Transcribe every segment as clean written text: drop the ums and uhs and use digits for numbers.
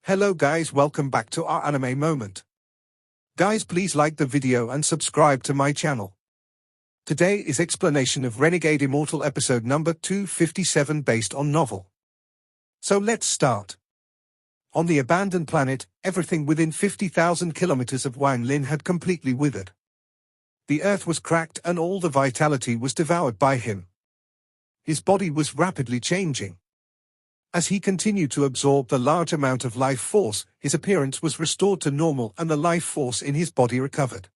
Hello guys, welcome back to our anime moment. Guys, please like the video and subscribe to my channel. Today is explanation of Renegade Immortal episode number 257 based on novel. So let's start. On the abandoned planet, everything within 50,000 kilometers of Wang Lin had completely withered. The earth was cracked and all the vitality was devoured by him. His body was rapidly changing. As he continued to absorb the large amount of life force, his appearance was restored to normal and the life force in his body recovered.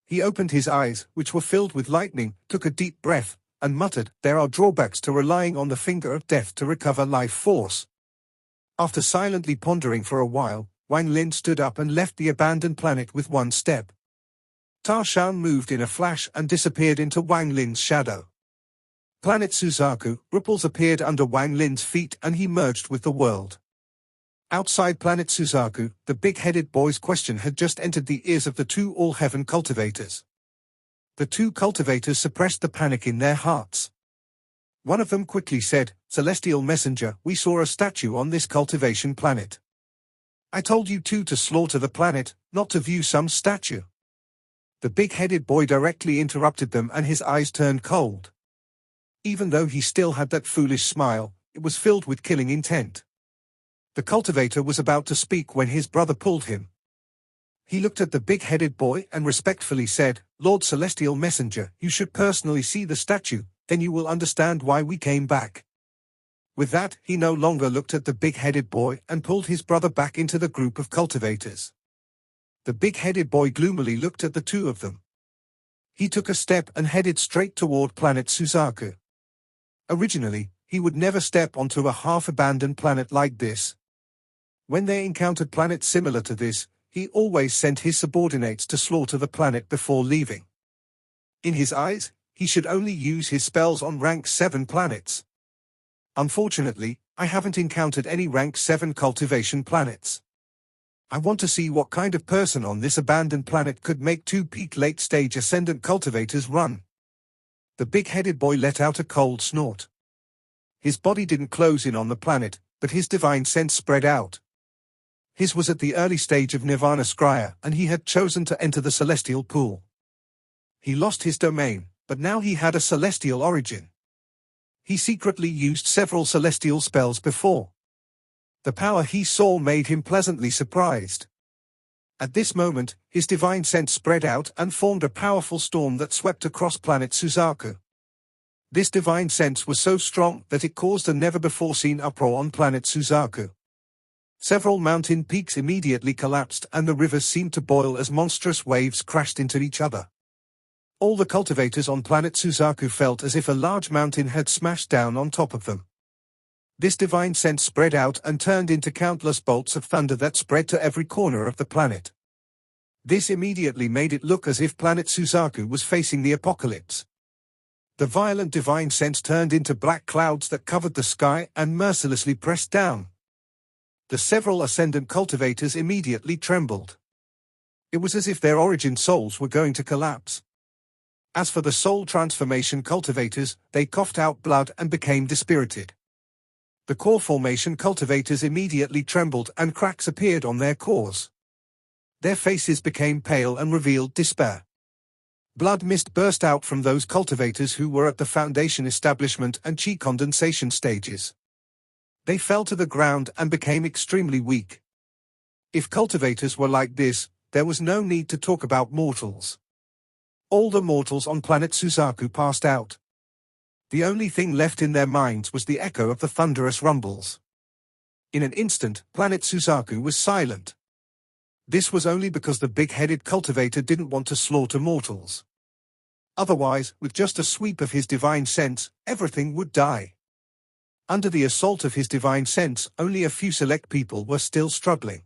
He opened his eyes, which were filled with lightning, took a deep breath, and muttered, "There are drawbacks to relying on the finger of death to recover life force." After silently pondering for a while, Wang Lin stood up and left the abandoned planet with one step. Ta Shan moved in a flash and disappeared into Wang Lin's shadow. Planet Suzaku, ripples appeared under Wang Lin's feet and he merged with the world. Outside Planet Suzaku, the big-headed boy's question had just entered the ears of the two All-Heaven cultivators. The two cultivators suppressed the panic in their hearts. One of them quickly said, "Celestial Messenger, we saw a statue on this cultivation planet. I told you two to slaughter the planet, not to view some statue." The big-headed boy directly interrupted them and his eyes turned cold. Even though he still had that foolish smile, it was filled with killing intent. The cultivator was about to speak when his brother pulled him. He looked at the big-headed boy and respectfully said, "Lord Celestial Messenger, you should personally see the statue, then you will understand why we came back." With that, he no longer looked at the big-headed boy and pulled his brother back into the group of cultivators. The big-headed boy gloomily looked at the two of them. He took a step and headed straight toward Planet Suzaku. Originally, he would never step onto a half-abandoned planet like this. When they encountered planets similar to this, he always sent his subordinates to slaughter the planet before leaving. In his eyes, he should only use his spells on rank 7 planets. Unfortunately, I haven't encountered any rank 7 cultivation planets. I want to see what kind of person on this abandoned planet could make two peak late-stage ascendant cultivators run. The big-headed boy let out a cold snort. His body didn't close in on the planet, but his divine sense spread out. His was at the early stage of Nirvana Scrya, and he had chosen to enter the celestial pool. He lost his domain, but now he had a celestial origin. He secretly used several celestial spells before. The power he saw made him pleasantly surprised. At this moment, his divine sense spread out and formed a powerful storm that swept across Planet Suzaku. This divine sense was so strong that it caused a never-before-seen uproar on Planet Suzaku. Several mountain peaks immediately collapsed and the rivers seemed to boil as monstrous waves crashed into each other. All the cultivators on Planet Suzaku felt as if a large mountain had smashed down on top of them. This divine sense spread out and turned into countless bolts of thunder that spread to every corner of the planet. This immediately made it look as if Planet Suzaku was facing the apocalypse. The violent divine sense turned into black clouds that covered the sky and mercilessly pressed down. The several ascendant cultivators immediately trembled. It was as if their origin souls were going to collapse. As for the soul transformation cultivators, they coughed out blood and became dispirited. The core formation cultivators immediately trembled and cracks appeared on their cores. Their faces became pale and revealed despair. Blood mist burst out from those cultivators who were at the foundation establishment and chi condensation stages. They fell to the ground and became extremely weak. If cultivators were like this, there was no need to talk about mortals. All the mortals on Planet Suzaku passed out. The only thing left in their minds was the echo of the thunderous rumbles. In an instant, Planet Suzaku was silent. This was only because the big-headed cultivator didn't want to slaughter mortals. Otherwise, with just a sweep of his divine sense, everything would die. Under the assault of his divine sense, only a few select people were still struggling.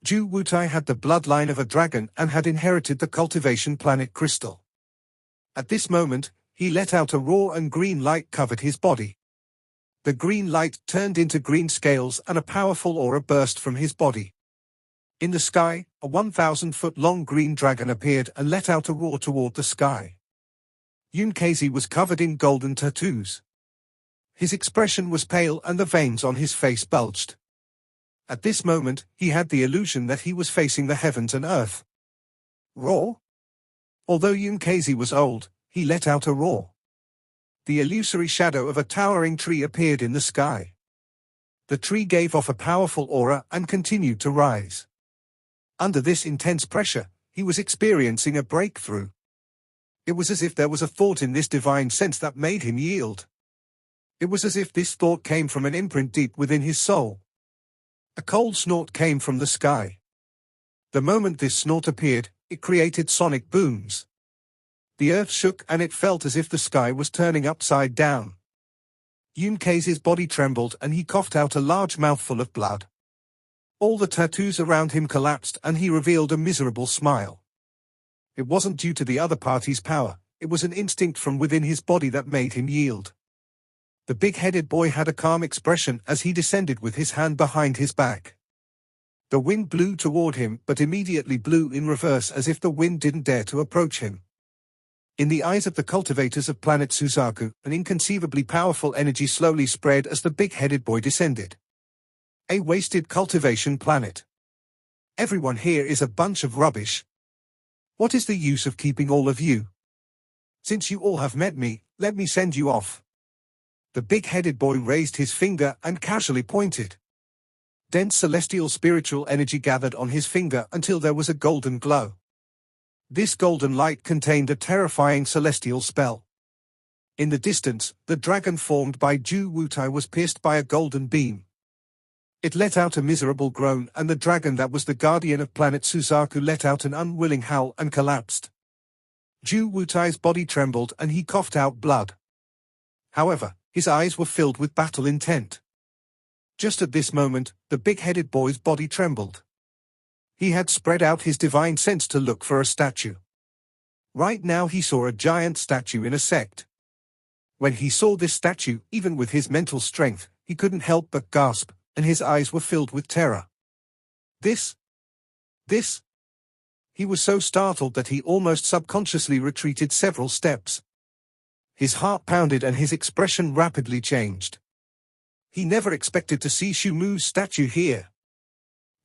Ju Wutai had the bloodline of a dragon and had inherited the cultivation planet crystal. At this moment, he let out a roar and green light covered his body. The green light turned into green scales and a powerful aura burst from his body. In the sky, a 1,000-foot-long green dragon appeared and let out a roar toward the sky. Yunkezi was covered in golden tattoos. His expression was pale and the veins on his face bulged. At this moment, he had the illusion that he was facing the heavens and earth. Roar? Although Yunkazi was old, he let out a roar. The illusory shadow of a towering tree appeared in the sky. The tree gave off a powerful aura and continued to rise. Under this intense pressure, he was experiencing a breakthrough. It was as if there was a thought in this divine sense that made him yield. It was as if this thought came from an imprint deep within his soul. A cold snort came from the sky. The moment this snort appeared, it created sonic booms. The earth shook and it felt as if the sky was turning upside down. Yunkazi's body trembled and he coughed out a large mouthful of blood. All the tattoos around him collapsed and he revealed a miserable smile. It wasn't due to the other party's power, it was an instinct from within his body that made him yield. The big-headed boy had a calm expression as he descended with his hand behind his back. The wind blew toward him but immediately blew in reverse as if the wind didn't dare to approach him. In the eyes of the cultivators of planet Suzaku, an inconceivably powerful energy slowly spread as the big-headed boy descended. A wasted cultivation planet. Everyone here is a bunch of rubbish. What is the use of keeping all of you? Since you all have met me, let me send you off. The big-headed boy raised his finger and casually pointed. Dense celestial spiritual energy gathered on his finger until there was a golden glow. This golden light contained a terrifying celestial spell. In the distance, the dragon formed by Ju Wutai was pierced by a golden beam. It let out a miserable groan and the dragon that was the guardian of planet Suzaku let out an unwilling howl and collapsed. Ju Wutai's body trembled and he coughed out blood. However, his eyes were filled with battle intent. Just at this moment, the big-headed boy's body trembled. He had spread out his divine sense to look for a statue. Right now he saw a giant statue in a sect. When he saw this statue, even with his mental strength, he couldn't help but gasp, and his eyes were filled with terror. This. He was so startled that he almost subconsciously retreated several steps. His heart pounded and his expression rapidly changed. He never expected to see Shumu's statue here.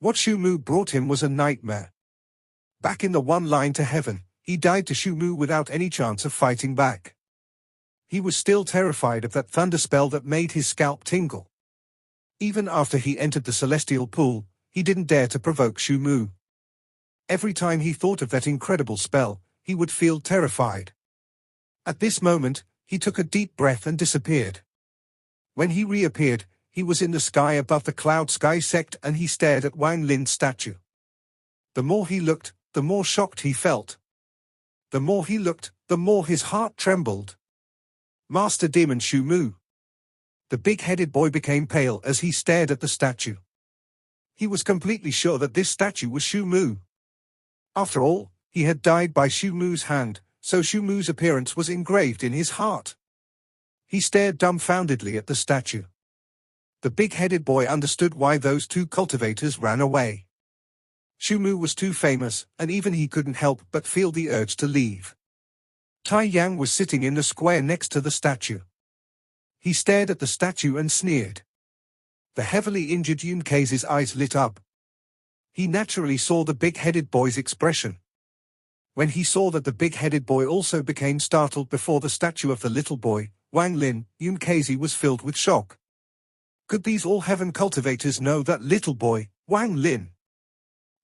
What Shumu brought him was a nightmare. Back in the one line to heaven, he died to Shumu without any chance of fighting back. He was still terrified of that thunder spell that made his scalp tingle. Even after he entered the celestial pool, he didn't dare to provoke Shumu. Every time he thought of that incredible spell, he would feel terrified. At this moment, he took a deep breath and disappeared. When he reappeared, he was in the sky above the Cloud Sky sect and he stared at Wang Lin's statue. The more he looked, the more shocked he felt. The more he looked, the more his heart trembled. Master Demon Shumu. The big-headed boy became pale as he stared at the statue. He was completely sure that this statue was Shumu. After all, he had died by Shumu's hand, so Shumu's appearance was engraved in his heart. He stared dumbfoundedly at the statue. The big-headed boy understood why those two cultivators ran away. Shumu was too famous, and even he couldn't help but feel the urge to leave. Tai Yang was sitting in the square next to the statue. He stared at the statue and sneered. The heavily injured Yunkazi's eyes lit up. He naturally saw the big-headed boy's expression. When he saw that the big-headed boy also became startled before the statue of the little boy, Wang Lin, Yunkazi was filled with shock. Could these all-heaven cultivators know that little boy, Wang Lin?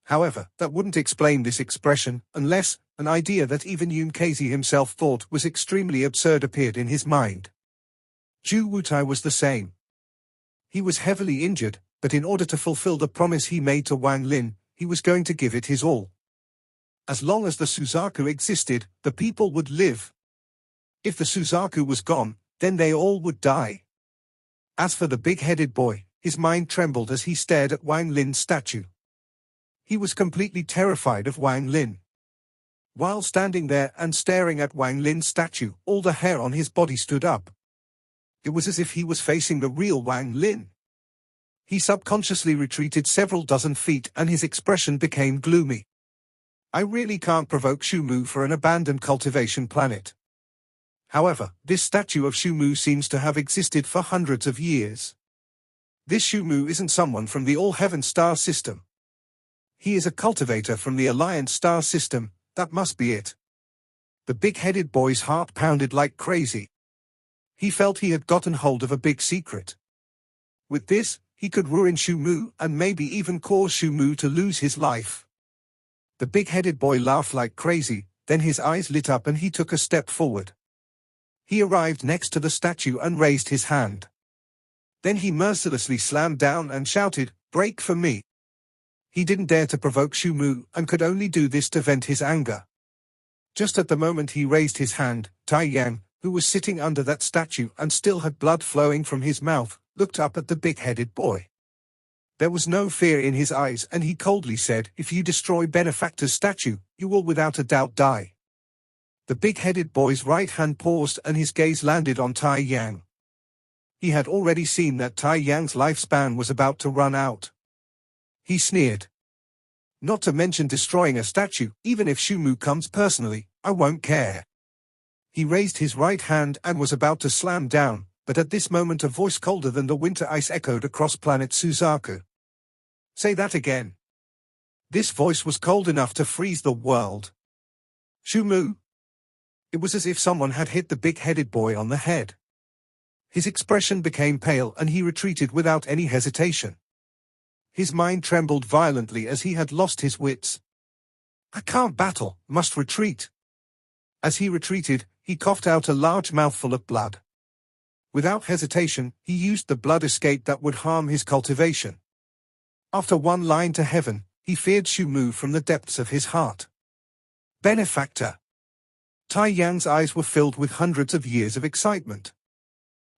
However, that wouldn't explain this expression, unless an idea that even Yunkazi himself thought was extremely absurd appeared in his mind. Ju Wutai was the same. He was heavily injured, but in order to fulfill the promise he made to Wang Lin, he was going to give it his all. As long as the Suzaku existed, the people would live. If the Suzaku was gone, then they all would die. As for the big-headed boy, his mind trembled as he stared at Wang Lin's statue. He was completely terrified of Wang Lin. While standing there and staring at Wang Lin's statue, all the hair on his body stood up. It was as if he was facing the real Wang Lin. He subconsciously retreated several dozen feet and his expression became gloomy. I really can't provoke Shumu for an abandoned cultivation planet. However, this statue of Shumu seems to have existed for hundreds of years. This Shumu isn't someone from the All-Heaven star system. He is a cultivator from the Alliance star system, that must be it. The big-headed boy's heart pounded like crazy. He felt he had gotten hold of a big secret. With this, he could ruin Shumu and maybe even cause Shumu to lose his life. The big-headed boy laughed like crazy, then his eyes lit up and he took a step forward. He arrived next to the statue and raised his hand. Then he mercilessly slammed down and shouted, "Break for me." He didn't dare to provoke Shumu and could only do this to vent his anger. Just at the moment he raised his hand, Tai Yang, who was sitting under that statue and still had blood flowing from his mouth, looked up at the big-headed boy. There was no fear in his eyes and he coldly said, "If you destroy Benefactor's statue, you will without a doubt die." The big-headed boy's right hand paused and his gaze landed on Tai Yang. He had already seen that Tai Yang's lifespan was about to run out. He sneered. "Not to mention destroying a statue, even if Shumu comes personally, I won't care." He raised his right hand and was about to slam down, but at this moment a voice colder than the winter ice echoed across planet Suzaku. "Say that again." This voice was cold enough to freeze the world. "Shumu?" It was as if someone had hit the big-headed boy on the head. His expression became pale and he retreated without any hesitation. His mind trembled violently as he had lost his wits. "I can't battle, must retreat." As he retreated, he coughed out a large mouthful of blood. Without hesitation, he used the blood escape that would harm his cultivation. After one line to heaven, he feared Shumu from the depths of his heart. Benefactor. Tai Yang's eyes were filled with hundreds of years of excitement.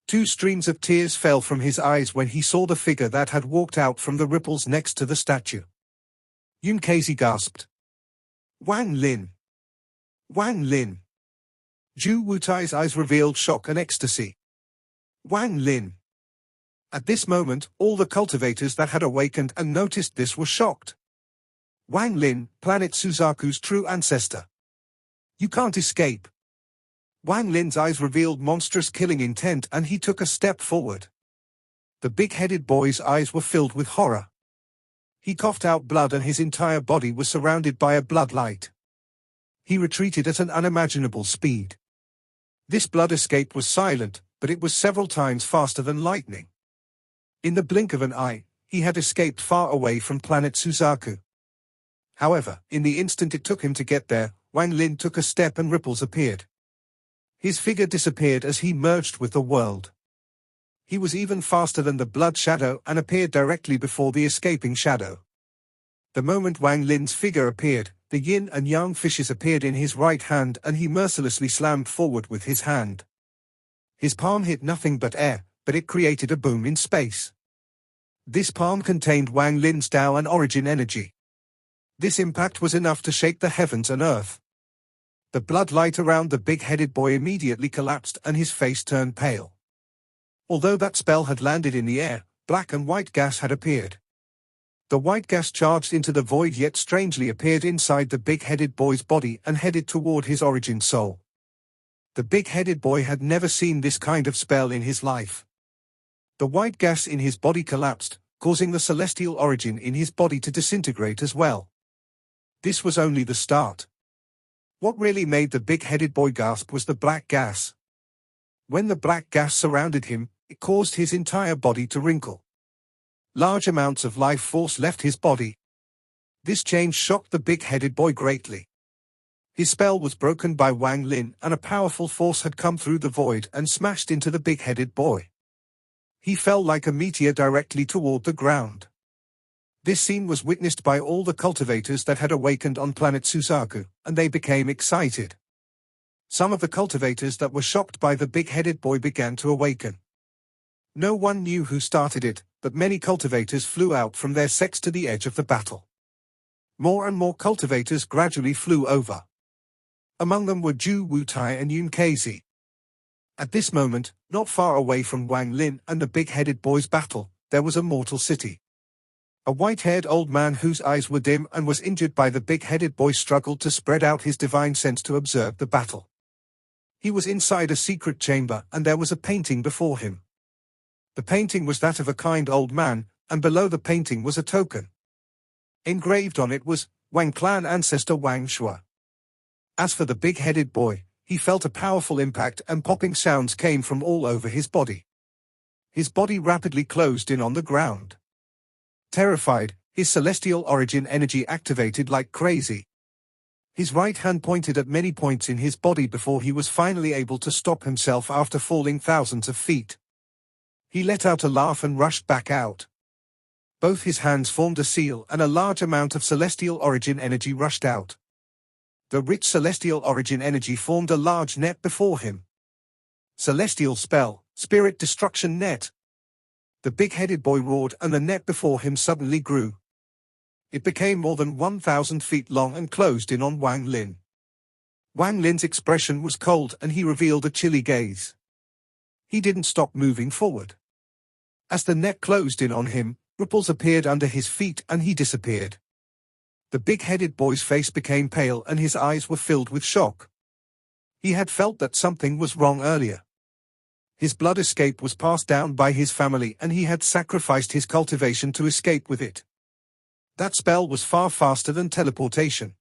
2 streams of tears fell from his eyes when he saw the figure that had walked out from the ripples next to the statue. Yunkazi gasped. "Wang Lin! Wang Lin!" Zhu Wutai's eyes revealed shock and ecstasy. "Wang Lin!" At this moment, all the cultivators that had awakened and noticed this were shocked. "Wang Lin, planet Suzaku's true ancestor. You can't escape." Wang Lin's eyes revealed monstrous killing intent and he took a step forward. The big-headed boy's eyes were filled with horror. He coughed out blood and his entire body was surrounded by a blood light. He retreated at an unimaginable speed. This blood escape was silent, but it was several times faster than lightning. In the blink of an eye, he had escaped far away from planet Suzaku. However, in the instant it took him to get there, Wang Lin took a step and ripples appeared. His figure disappeared as he merged with the world. He was even faster than the blood shadow and appeared directly before the escaping shadow. The moment Wang Lin's figure appeared, the yin and yang fishes appeared in his right hand and he mercilessly slammed forward with his hand. His palm hit nothing but air, but it created a boom in space. This palm contained Wang Lin's Tao and origin energy. This impact was enough to shake the heavens and earth. The blood light around the big-headed boy immediately collapsed and his face turned pale. Although that spell had landed in the air, black and white gas had appeared. The white gas charged into the void yet strangely appeared inside the big-headed boy's body and headed toward his origin soul. The big-headed boy had never seen this kind of spell in his life. The white gas in his body collapsed, causing the celestial origin in his body to disintegrate as well. This was only the start. What really made the big-headed boy gasp was the black gas. When the black gas surrounded him, it caused his entire body to wrinkle. Large amounts of life force left his body. This change shocked the big-headed boy greatly. His spell was broken by Wang Lin and a powerful force had come through the void and smashed into the big-headed boy. He fell like a meteor directly toward the ground. This scene was witnessed by all the cultivators that had awakened on planet Suzaku, and they became excited. Some of the cultivators that were shocked by the big-headed boy began to awaken. No one knew who started it, but many cultivators flew out from their sects to the edge of the battle. More and more cultivators gradually flew over. Among them were Zhu Wutai and Yunkazi. At this moment, not far away from Wang Lin and the big-headed boy's battle, there was a mortal city. A white-haired old man whose eyes were dim and was injured by the big-headed boy struggled to spread out his divine sense to observe the battle. He was inside a secret chamber and there was a painting before him. The painting was that of a kind old man, and below the painting was a token. Engraved on it was, Wang clan ancestor Wang Shua. As for the big-headed boy, he felt a powerful impact and popping sounds came from all over his body. His body rapidly closed in on the ground. Terrified, his celestial origin energy activated like crazy. His right hand pointed at many points in his body before he was finally able to stop himself after falling thousands of feet. He let out a laugh and rushed back out. Both his hands formed a seal and a large amount of celestial origin energy rushed out. The rich celestial origin energy formed a large net before him. Celestial spell, spirit destruction net. The big-headed boy roared and the net before him suddenly grew. It became more than 1,000 feet long and closed in on Wang Lin. Wang Lin's expression was cold and he revealed a chilly gaze. He didn't stop moving forward. As the net closed in on him, ripples appeared under his feet and he disappeared. The big-headed boy's face became pale and his eyes were filled with shock. He had felt that something was wrong earlier. His blood escape was passed down by his family and he had sacrificed his cultivation to escape with it. That spell was far faster than teleportation.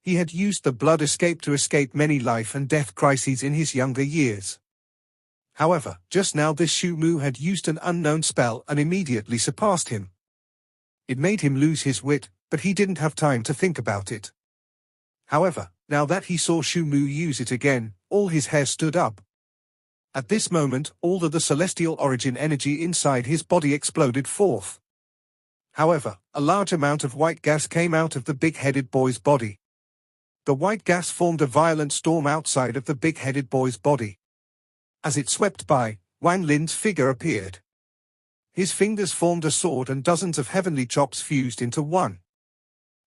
He had used the blood escape to escape many life and death crises in his younger years. However, just now this Shu Mu had used an unknown spell and immediately surpassed him. It made him lose his wit, but he didn't have time to think about it. However, now that he saw Shu Mu use it again, all his hair stood up. At this moment, all of the celestial origin energy inside his body exploded forth. However, a large amount of white gas came out of the big-headed boy's body. The white gas formed a violent storm outside of the big-headed boy's body. As it swept by, Wang Lin's figure appeared. His fingers formed a sword and dozens of heavenly chops fused into one.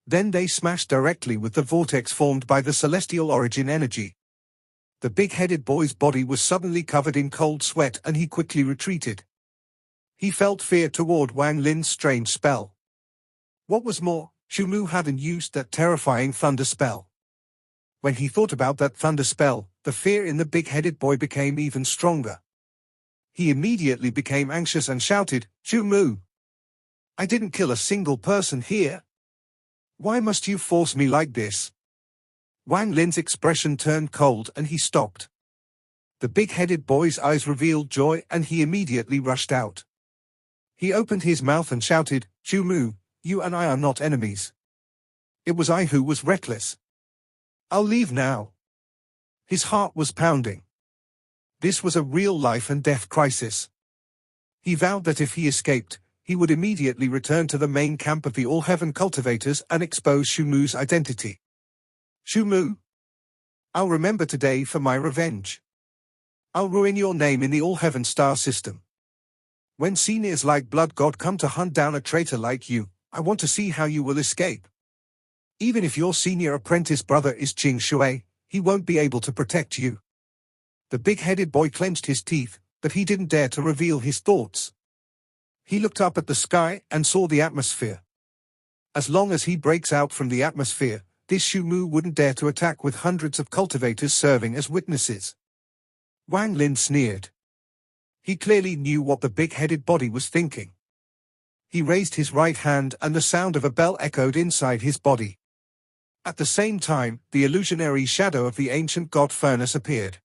Then they smashed directly with the vortex formed by the celestial origin energy. The big-headed boy's body was suddenly covered in cold sweat and he quickly retreated. He felt fear toward Wang Lin's strange spell. What was more, Shu Mu hadn't used that terrifying thunder spell. When he thought about that thunder spell, the fear in the big-headed boy became even stronger. He immediately became anxious and shouted, "Shu Mu! I didn't kill a single person here. Why must you force me like this?" Wang Lin's expression turned cold and he stopped. The big-headed boy's eyes revealed joy and he immediately rushed out. He opened his mouth and shouted, "Shu Mu, you and I are not enemies. It was I who was reckless. I'll leave now." His heart was pounding. This was a real life and death crisis. He vowed that if he escaped, he would immediately return to the main camp of the All-Heaven cultivators and expose Shu Mu's identity. "Shu Mu, I'll remember today for my revenge. I'll ruin your name in the All-Heaven star system. When seniors like Blood God come to hunt down a traitor like you, I want to see how you will escape. Even if your senior apprentice brother is Qing Shui, he won't be able to protect you." The big-headed boy clenched his teeth, but he didn't dare to reveal his thoughts. He looked up at the sky and saw the atmosphere. As long as he breaks out from the atmosphere, this Shu Mu wouldn't dare to attack with hundreds of cultivators serving as witnesses. Wang Lin sneered. He clearly knew what the big-headed body was thinking. He raised his right hand and the sound of a bell echoed inside his body. At the same time, the illusionary shadow of the ancient god furnace appeared.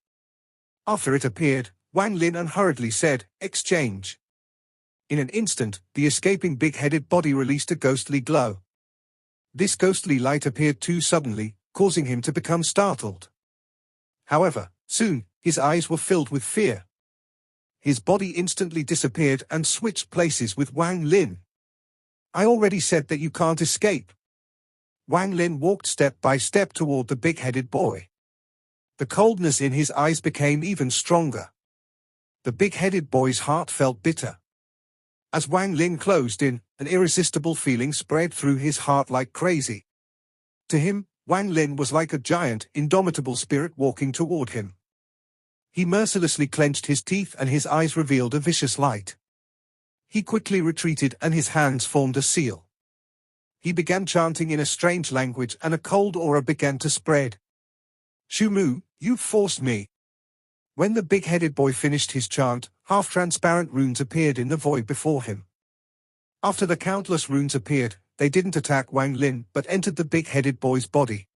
After it appeared, Wang Lin unhurriedly said, "Exchange." In an instant, the escaping big-headed body released a ghostly glow. This ghostly light appeared too suddenly, causing him to become startled. However, soon, his eyes were filled with fear. His body instantly disappeared and switched places with Wang Lin. "I already said that you can't escape." Wang Lin walked step by step toward the big-headed boy. The coldness in his eyes became even stronger. The big-headed boy's heart felt bitter. As Wang Lin closed in, an irresistible feeling spread through his heart like crazy. To him, Wang Lin was like a giant, indomitable spirit walking toward him. He mercilessly clenched his teeth and his eyes revealed a vicious light. He quickly retreated and his hands formed a seal. He began chanting in a strange language and a cold aura began to spread. "Shu Mu, you forced me. When the big-headed boy finished his chant, half-transparent runes appeared in the void before him. After the countless runes appeared, they didn't attack Wang Lin but entered the big-headed boy's body.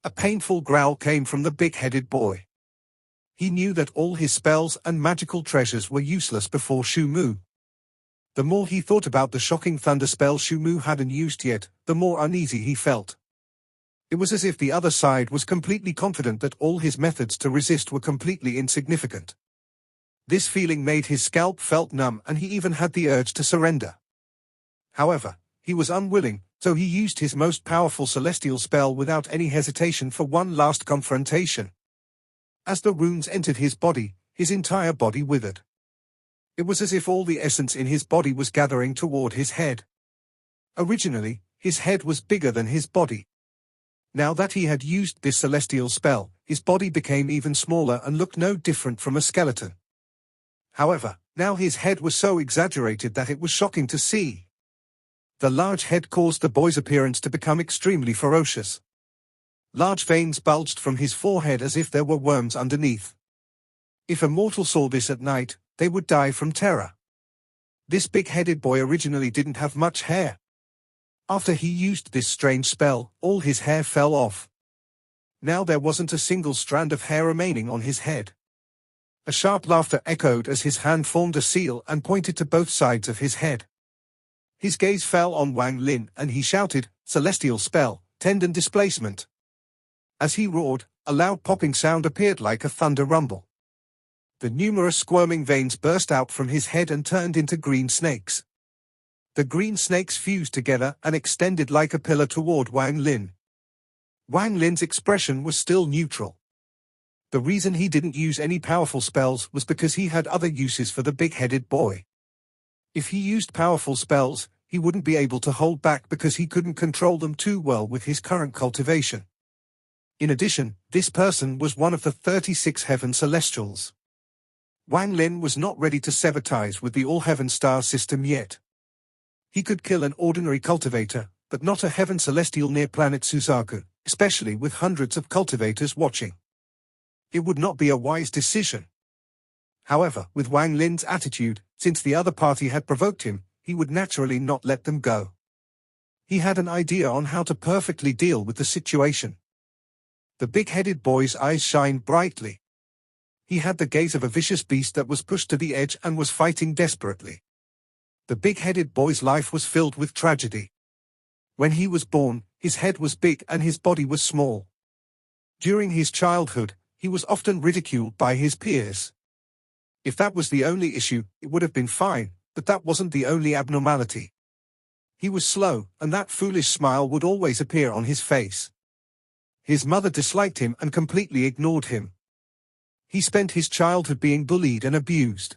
A painful growl came from the big-headed boy. He knew that all his spells and magical treasures were useless before Shu Mu. The more he thought about the shocking thunder spell Shu Mu hadn't used yet, the more uneasy he felt. It was as if the other side was completely confident that all his methods to resist were completely insignificant. This feeling made his scalp felt numb and he even had the urge to surrender. However, he was unwilling, so he used his most powerful celestial spell without any hesitation for one last confrontation. As the runes entered his body, his entire body withered. It was as if all the essence in his body was gathering toward his head. Originally, his head was bigger than his body. Now that he had used this celestial spell, his body became even smaller and looked no different from a skeleton. However, now his head was so exaggerated that it was shocking to see. The large head caused the boy's appearance to become extremely ferocious. Large veins bulged from his forehead as if there were worms underneath. If a mortal saw this at night, they would die from terror. This big-headed boy originally didn't have much hair. After he used this strange spell, all his hair fell off. Now there wasn't a single strand of hair remaining on his head. A sharp laughter echoed as his hand formed a seal and pointed to both sides of his head. His gaze fell on Wang Lin and he shouted, "Celestial spell, tendon displacement." As he roared, a loud popping sound appeared like a thunder rumble. The numerous squirming veins burst out from his head and turned into green snakes. The green snakes fused together and extended like a pillar toward Wang Lin. Wang Lin's expression was still neutral. The reason he didn't use any powerful spells was because he had other uses for the big-headed boy. If he used powerful spells, he wouldn't be able to hold back because he couldn't control them too well with his current cultivation. In addition, this person was one of the 36 heaven celestials. Wang Lin was not ready to sever ties with the all-heaven star system yet. He could kill an ordinary cultivator, but not a heaven celestial near planet Suzaku, especially with hundreds of cultivators watching. It would not be a wise decision. However, with Wang Lin's attitude, since the other party had provoked him, he would naturally not let them go. He had an idea on how to perfectly deal with the situation. The big-headed boy's eyes shined brightly. He had the gaze of a vicious beast that was pushed to the edge and was fighting desperately. The big-headed boy's life was filled with tragedy. When he was born, his head was big and his body was small. During his childhood, he was often ridiculed by his peers. If that was the only issue, it would have been fine, but that wasn't the only abnormality. He was slow, and that foolish smile would always appear on his face. His mother disliked him and completely ignored him. He spent his childhood being bullied and abused.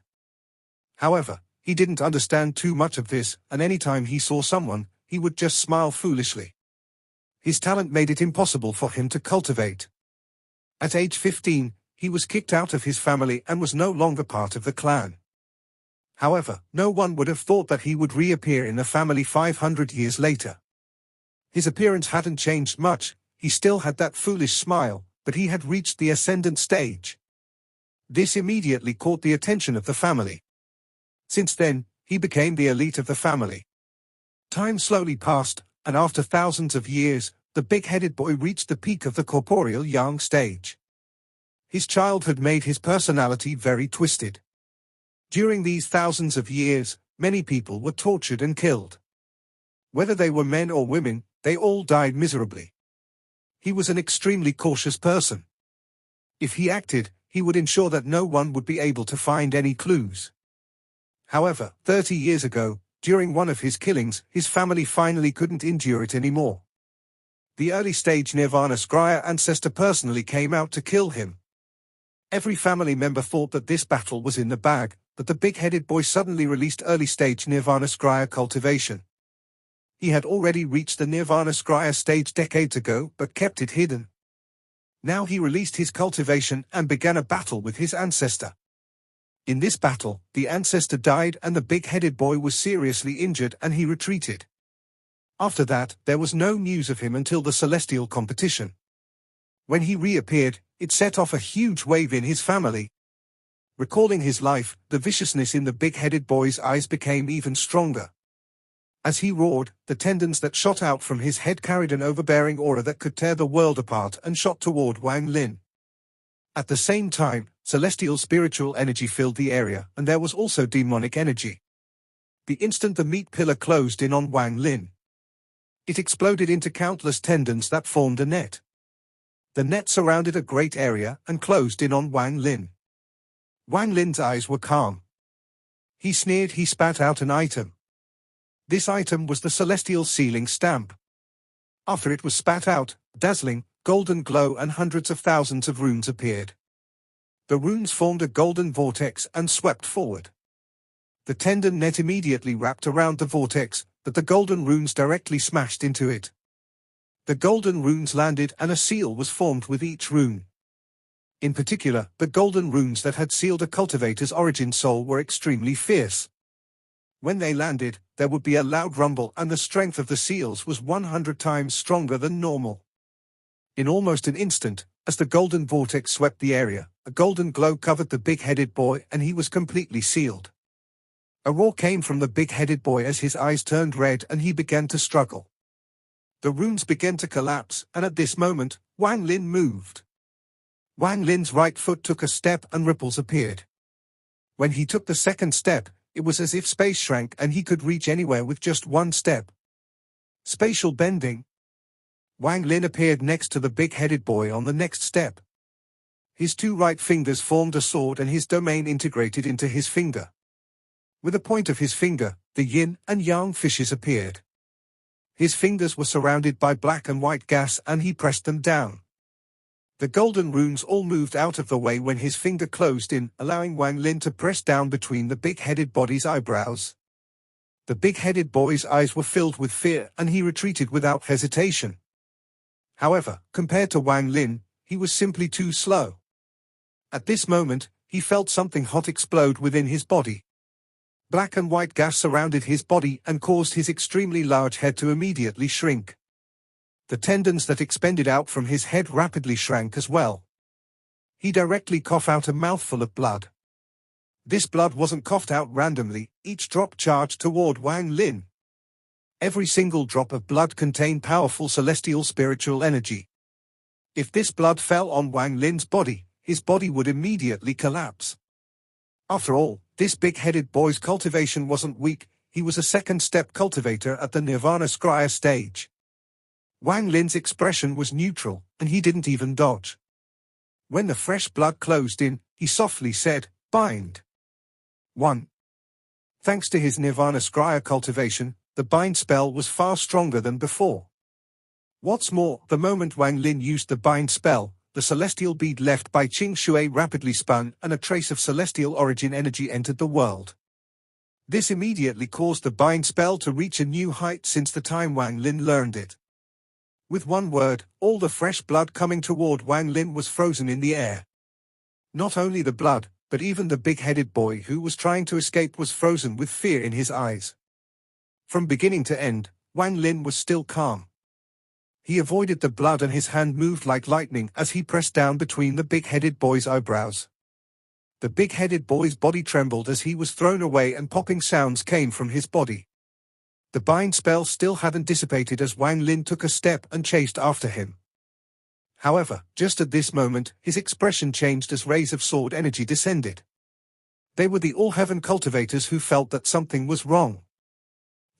However, he didn't understand too much of this, and anytime he saw someone, he would just smile foolishly. His talent made it impossible for him to cultivate. At age 15, he was kicked out of his family and was no longer part of the clan. However, no one would have thought that he would reappear in the family 500 years later. His appearance hadn't changed much, he still had that foolish smile, but he had reached the ascendant stage. This immediately caught the attention of the family. Since then, he became the elite of the family. Time slowly passed, and after thousands of years, the big-headed boy reached the peak of the corporeal young stage. His childhood made his personality very twisted. During these thousands of years, many people were tortured and killed. Whether they were men or women, they all died miserably. He was an extremely cautious person. If he acted, he would ensure that no one would be able to find any clues. However, 30 years ago, during one of his killings, his family finally couldn't endure it anymore. The early-stage Nirvana Scryer ancestor personally came out to kill him. Every family member thought that this battle was in the bag, but the big-headed boy suddenly released early-stage Nirvana Scryer cultivation. He had already reached the Nirvana Scryer stage decades ago, but kept it hidden. Now he released his cultivation and began a battle with his ancestor. In this battle, the ancestor died and the big-headed boy was seriously injured and he retreated. After that, there was no news of him until the celestial competition. When he reappeared, it set off a huge wave in his family, Recalling his life, the viciousness in the big-headed boy's eyes became even stronger. As he roared, the tendons that shot out from his head carried an overbearing aura that could tear the world apart and shot toward Wang Lin. At the same time, celestial spiritual energy filled the area, and there was also demonic energy. The instant the meat pillar closed in on Wang Lin, it exploded into countless tendons that formed a net. The net surrounded a great area and closed in on Wang Lin. Wang Lin's eyes were calm. He sneered. He spat out an item. This item was the celestial sealing stamp. After it was spat out, dazzling, golden glow and hundreds of thousands of runes appeared. The runes formed a golden vortex and swept forward. The tendon net immediately wrapped around the vortex, but the golden runes directly smashed into it. The golden runes landed and a seal was formed with each rune. In particular, the golden runes that had sealed a cultivator's origin soul were extremely fierce. When they landed, there would be a loud rumble and the strength of the seals was 100 times stronger than normal. In almost an instant, as the golden vortex swept the area, a golden glow covered the big-headed boy and he was completely sealed. A roar came from the big-headed boy as his eyes turned red and he began to struggle. The runes began to collapse, and at this moment, Wang Lin moved. Wang Lin's right foot took a step and ripples appeared. When he took the second step, it was as if space shrank and he could reach anywhere with just one step. Spatial bending. Wang Lin appeared next to the big-headed boy on the next step. His two right fingers formed a sword and his domain integrated into his finger. With the point of his finger, the yin and yang fishes appeared. His fingers were surrounded by black and white gas and he pressed them down. The golden runes all moved out of the way when his finger closed in, allowing Wang Lin to press down between the big-headed body's eyebrows. The big-headed boy's eyes were filled with fear and he retreated without hesitation. However, compared to Wang Lin, he was simply too slow. At this moment, he felt something hot explode within his body. Black and white gas surrounded his body and caused his extremely large head to immediately shrink. The tendons that expanded out from his head rapidly shrank as well. He directly coughed out a mouthful of blood. This blood wasn't coughed out randomly, each drop charged toward Wang Lin. Every single drop of blood contained powerful celestial spiritual energy. If this blood fell on Wang Lin's body, his body would immediately collapse. After all, this big-headed boy's cultivation wasn't weak, he was a second-step cultivator at the Nirvana Scryer stage. Wang Lin's expression was neutral, and he didn't even dodge. When the fresh blood closed in, he softly said, "Bind." 1. Thanks to his Nirvana Scryer cultivation, the bind spell was far stronger than before. What's more, the moment Wang Lin used the bind spell, the celestial bead left by Qing Shui rapidly spun and a trace of celestial origin energy entered the world. This immediately caused the bind spell to reach a new height since the time Wang Lin learned it. With one word, all the fresh blood coming toward Wang Lin was frozen in the air. Not only the blood, but even the big-headed boy who was trying to escape was frozen with fear in his eyes. From beginning to end, Wang Lin was still calm. He avoided the blood and his hand moved like lightning as he pressed down between the big-headed boy's eyebrows. The big-headed boy's body trembled as he was thrown away and popping sounds came from his body. The bind spell still hadn't dissipated as Wang Lin took a step and chased after him. However, just at this moment, his expression changed as rays of sword energy descended. They were the All-Heaven cultivators who felt that something was wrong.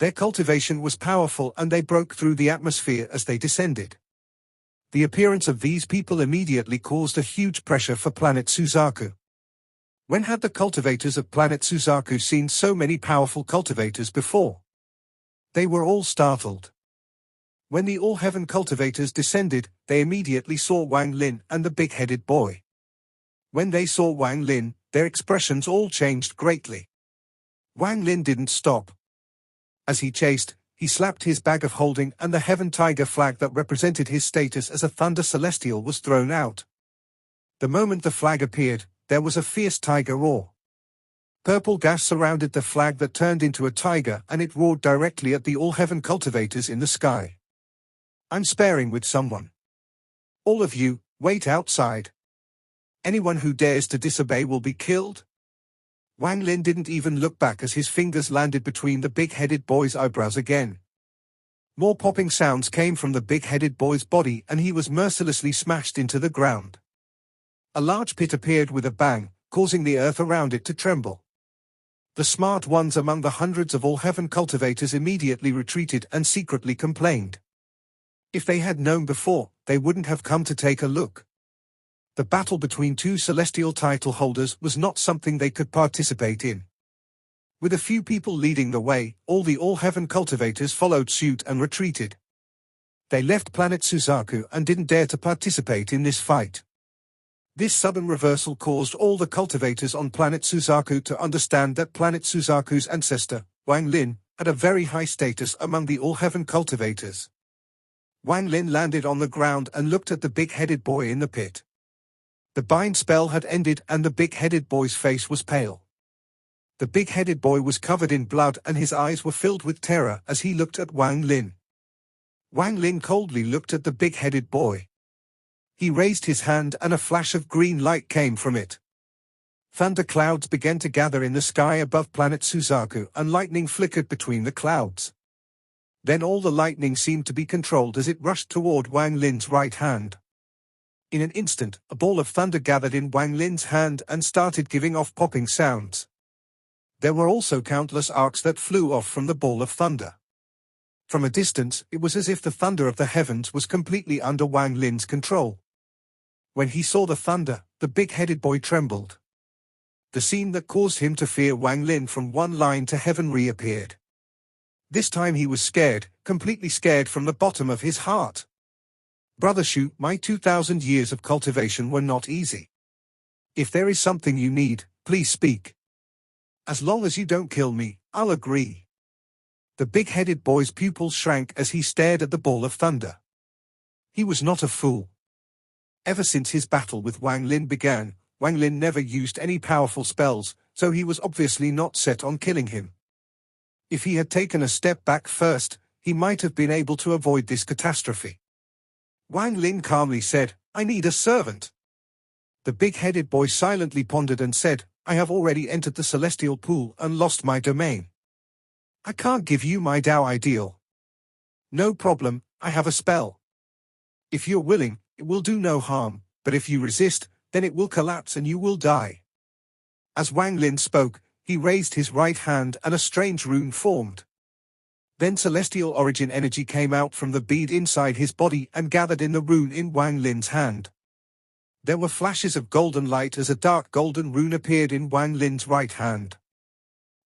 Their cultivation was powerful and they broke through the atmosphere as they descended. The appearance of these people immediately caused a huge pressure for planet Suzaku. When had the cultivators of planet Suzaku seen so many powerful cultivators before? They were all startled. When the All-Heaven cultivators descended, they immediately saw Wang Lin and the big-headed boy. When they saw Wang Lin, their expressions all changed greatly. Wang Lin didn't stop. As he chased, he slapped his bag of holding and the Heaven Tiger flag that represented his status as a Thunder Celestial was thrown out. The moment the flag appeared, there was a fierce tiger roar. Purple gas surrounded the flag that turned into a tiger and it roared directly at the All-Heaven cultivators in the sky. "I'm sparring with someone. All of you, wait outside. Anyone who dares to disobey will be killed." Wang Lin didn't even look back as his fingers landed between the big-headed boy's eyebrows again. More popping sounds came from the big-headed boy's body and he was mercilessly smashed into the ground. A large pit appeared with a bang, causing the earth around it to tremble. The smart ones among the hundreds of all-heaven cultivators immediately retreated and secretly complained. If they had known before, they wouldn't have come to take a look. The battle between two celestial title holders was not something they could participate in. With a few people leading the way, all the all-heaven cultivators followed suit and retreated. They left planet Suzaku and didn't dare to participate in this fight. This sudden reversal caused all the cultivators on planet Suzaku to understand that planet Suzaku's ancestor, Wang Lin, had a very high status among the all-heaven cultivators. Wang Lin landed on the ground and looked at the big-headed boy in the pit. The bind spell had ended and the big-headed boy's face was pale. The big-headed boy was covered in blood and his eyes were filled with terror as he looked at Wang Lin. Wang Lin coldly looked at the big-headed boy. He raised his hand and a flash of green light came from it. Thunder clouds began to gather in the sky above planet Suzaku and lightning flickered between the clouds. Then all the lightning seemed to be controlled as it rushed toward Wang Lin's right hand. In an instant, a ball of thunder gathered in Wang Lin's hand and started giving off popping sounds. There were also countless arcs that flew off from the ball of thunder. From a distance, it was as if the thunder of the heavens was completely under Wang Lin's control. When he saw the thunder, the big-headed boy trembled. The scene that caused him to fear Wang Lin from one line to heaven reappeared. This time he was scared, completely scared from the bottom of his heart. Brother Shu, my 2,000 years of cultivation were not easy. If there is something you need, please speak. As long as you don't kill me, I'll agree. The big-headed boy's pupils shrank as he stared at the ball of thunder. He was not a fool. Ever since his battle with Wang Lin began, Wang Lin never used any powerful spells, so he was obviously not set on killing him. If he had taken a step back first, he might have been able to avoid this catastrophe. Wang Lin calmly said, "I need a servant." The big-headed boy silently pondered and said, "I have already entered the celestial pool and lost my domain. I can't give you my Tao ideal." "No problem, I have a spell. If you're willing, it will do no harm, but if you resist, then it will collapse and you will die." As Wang Lin spoke, he raised his right hand and a strange rune formed. Then celestial origin energy came out from the bead inside his body and gathered in the rune in Wang Lin's hand. There were flashes of golden light as a dark golden rune appeared in Wang Lin's right hand.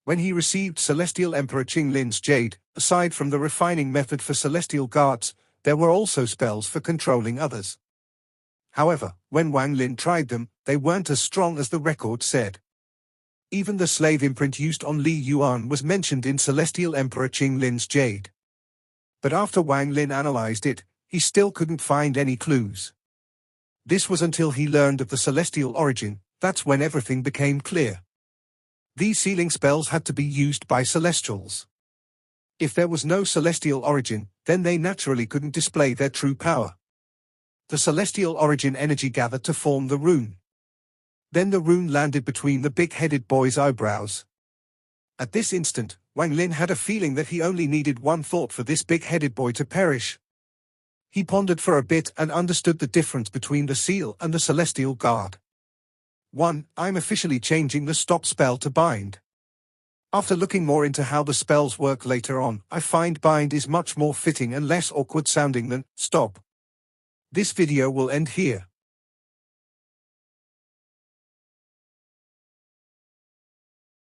When he received Celestial Emperor Qing Lin's jade, aside from the refining method for celestial guards, there were also spells for controlling others. However, when Wang Lin tried them, they weren't as strong as the record said. Even the slave imprint used on Li Yuan was mentioned in Celestial Emperor Qing Lin's jade. But after Wang Lin analyzed it, he still couldn't find any clues. This was until he learned of the celestial origin, that's when everything became clear. These sealing spells had to be used by celestials. If there was no celestial origin, then they naturally couldn't display their true power. The celestial origin energy gathered to form the rune. Then the rune landed between the big-headed boy's eyebrows. At this instant, Wang Lin had a feeling that he only needed one thought for this big-headed boy to perish. He pondered for a bit and understood the difference between the seal and the celestial guard. 1. I'm officially changing the stop spell to bind. After looking more into how the spells work later on, I find bind is much more fitting and less awkward sounding than stop. This video will end here.